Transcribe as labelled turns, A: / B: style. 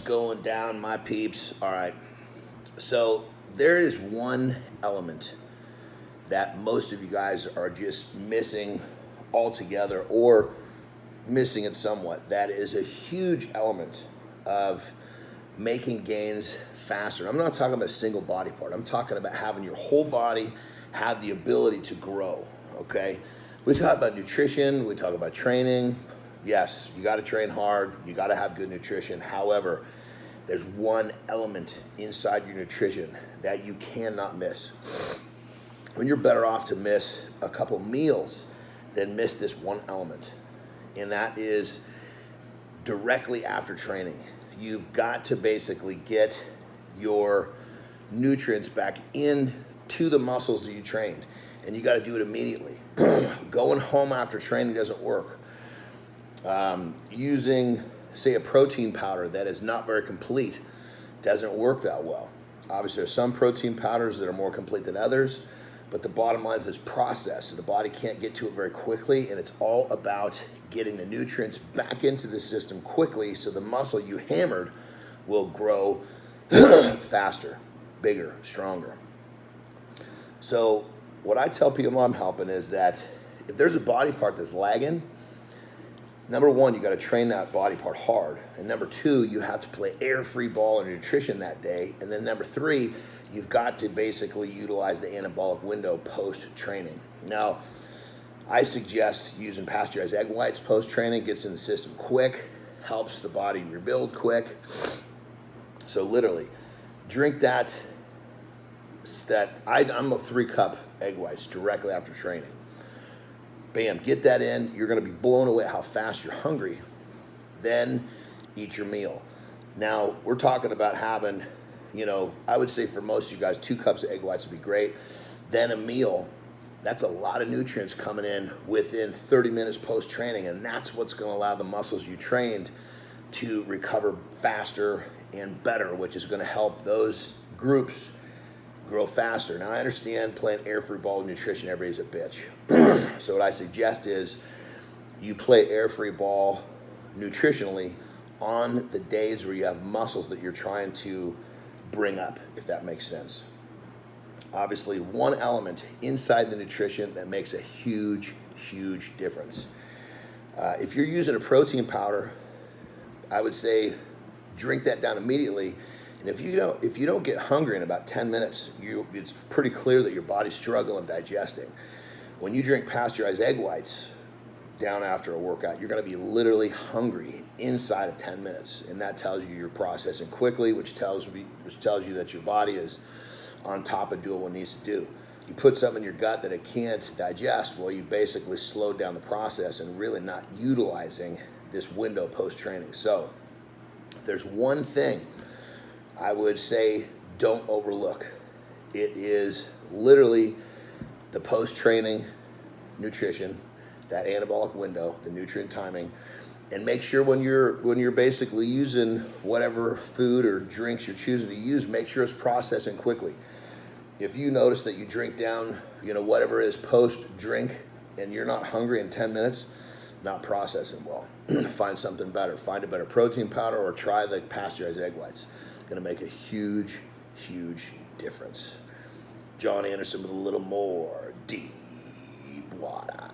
A: going down, my peeps? All right. So there is one element that most of you guys are just missing altogether, or missing it somewhat. That is a huge element of making gains faster. I'm not talking about a single body part. I'm talking about having your whole body have the ability to grow, okay? We talk about nutrition, we talk about training. Yes, you gotta train hard, you gotta have good nutrition. However, there's one element inside your nutrition that you cannot miss. When you're better off to miss a couple meals than miss this one element, and that is directly after training. You've got to basically get your nutrients back into the muscles that you trained, and you got to do it immediately. Going home after training doesn't work. Using, say, a protein powder that is not very complete doesn't work that well. Obviously, there's some protein powders that are more complete than others, but the bottom line is it's processed, so the body can't get to it very quickly, and it's all about getting the nutrients back into the system quickly so the muscle you hammered will grow faster, bigger, stronger. So what I tell people I'm helping is that if there's a body part that's lagging, number one, you got to train that body part hard. And number two, you have to play air-free ball and nutrition that day. And then number three, you've got to basically utilize the anabolic window post-training. Now, I suggest using pasteurized egg whites post-training. Gets in the system quick, helps the body rebuild quick. So literally, drink that. I'm a 3-cup egg whites directly after training. Bam, get that in. You're going to be blown away how fast you're hungry. Then eat your meal. Now, we're talking about having, I would say for most of you guys, 2 cups of egg whites would be great. Then a meal. That's a lot of nutrients coming in within 30 minutes post-training, and that's what's going to allow the muscles you trained to recover faster and better, which is going to help those groups grow faster. Now, I understand playing air-free ball nutrition every day is a bitch. So what I suggest is you play air-free ball nutritionally on the days where you have muscles that you're trying to bring up, if that makes sense. Obviously, one element inside the nutrition that makes a huge, huge difference. If you're using a protein powder, I would say drink that down immediately. And if you don't get hungry in about 10 minutes, it's pretty clear that your body's struggling digesting. When you drink pasteurized egg whites down after a workout, you're going to be literally hungry inside of 10 minutes, and that tells you you're processing quickly, which tells you that your body is on top of doing what it needs to do. You put something in your gut that it can't digest, well, you basically slowed down the process and really not utilizing this window post-training. So if there's one thing I would say don't overlook, it is literally the post-training nutrition, that anabolic window, the nutrient timing, and make sure when you're basically using whatever food or drinks you're choosing to use, make sure it's processing quickly. If you notice that you drink down, whatever it is post-drink, and you're not hungry in 10 minutes, not processing well. Find something better. Find a better protein powder or try the pasteurized egg whites. Going to make a huge, huge difference. John Andersen with a little more deep water.